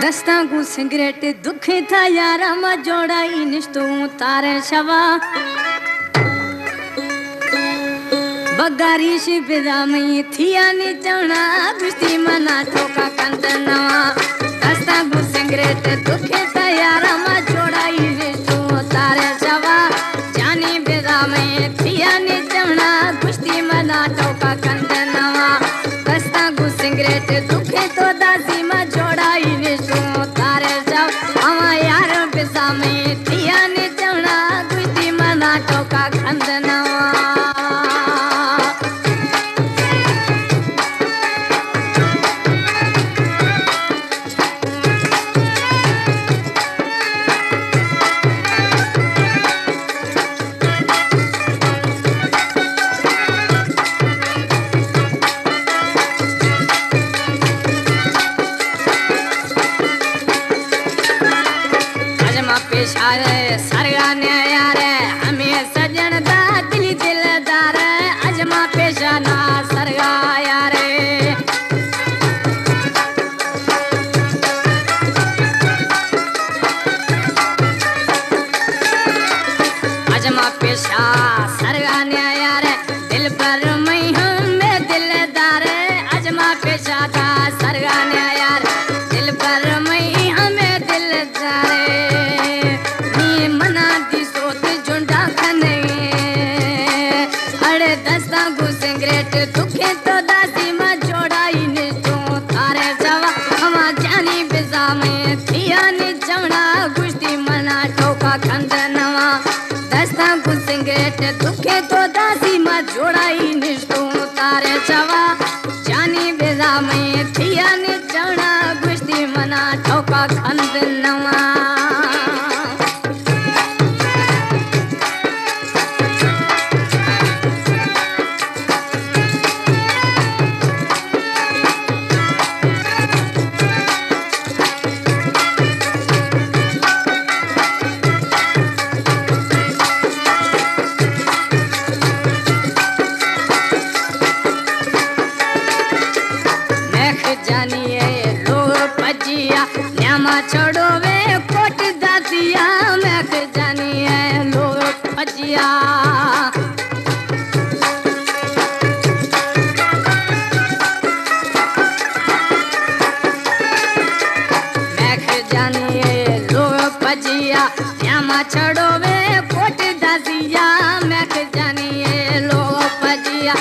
दस्ता को सिगरेट दुखे था यारा मा जोड़ा इनिस्तु तारे शवा बगारी शिबिरा में थिया ने चौना गुस्ती मना ठोका कंदनवा दस्ता को सिगरेट दुखे था यारा मा जोड़ा इनिस्तु तारे शवा जानी बिरा में थिया ने चौना गुस्ती मना ठोका कंदनवा दस्ता को सिगरेट दुखे तो दासी मा जोड़ा इनिस्तु तारे शवा हवा यार बिसा में थिया ने चौना गुस्ती मना ठोका कंदनवा सरगा ने यार हमें सजन दा दिली दिलदार अजमा पेशा ना सरगा यार अजमा पेशा सरगा ने यार दिल पर मैं हमें दिलदार अजमा पेशा दा सरगा ने यार दिल पर मैं हमें दिलदार दस्ता को सिगरेट दुखे तो दासी मा जोड़ा इनिस्तु तारे जवा हमा जानी बिजा में थिया ने चवना गुस्ती मना ठोका खंदनवा दस्ता को सिगरेट दुखे तो दासी मा जोड़ा इनिस्तु तारे जवा जानी बिजा में थिया ने चवना गुस्ती मना ठोका खंदनवा छोड़ो वे कोट दासिया मैं जानी है लोग फजिया मैं जानी है लोग फजिया यामा छोड़ो वे कोट दासिया मैं जानी है लोग फजिया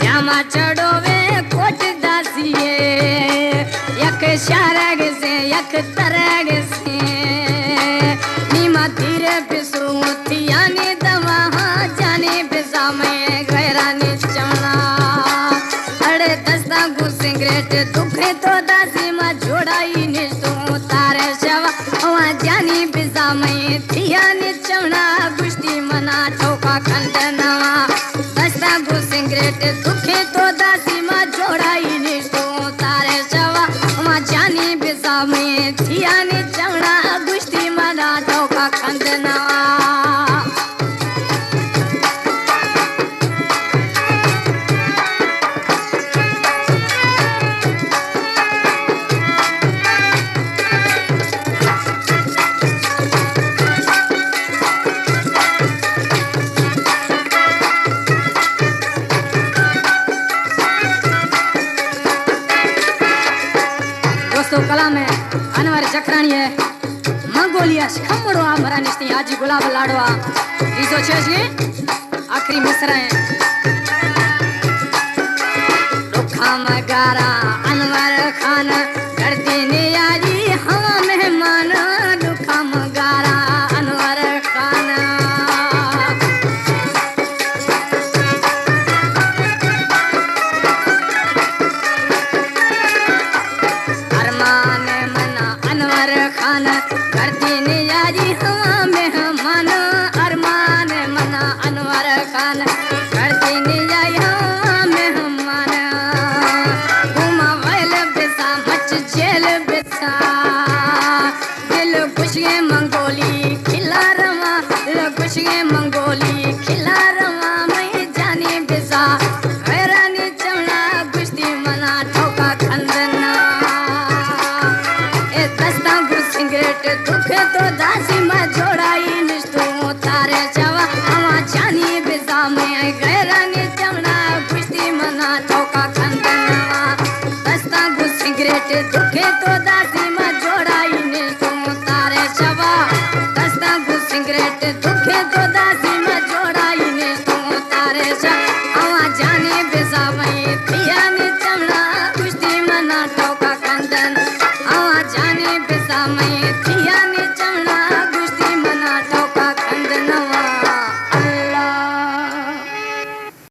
यामा छोड़ो वे कोट दासिए यक शारग से यक तरग से नीमा धीरे पिसू थिया ने दवा जाने बिसा में गहरा ने चौना अड़े दस्ता को सिगरेट दुखे तो दासी मा जोड़ाई निस्तु तारे शवा वहाँ जानी बिसा में थिया ने चौना गुस्ती मना ठोका खंडनवा दस्ता को सिगरेट दुखे तो दासी मा जोड़ाई निस्तु तारे शवा वहाँ जानी बिसा में थिया ने चौना गुस्ती मना ठोका खंडनवा कला में अनवर जखरानी है मंगोलिया खमड़ो आ मरा निस्ती आजी गुलाब लाडवा रीजो छे आखिरी मिसरा है रुखा मगारा अनवर खान करती ने आजी हवा मेहमान रुखा मगारा अनवर खान करती ने यारी हवा मेहमान अरमान मना अनवर खान करती ने यारी हवा मेहमान घुमा वैल बिसा मच दस्तांगु सिगरेट दुखे तो दासी में जोड़ाई निष्ठू तारे चवा आवा जानी बिजा में गैरानी चमड़ा कुश्ती मना चौका खंडनवा दस्तांगु सिगरेट दुखे तो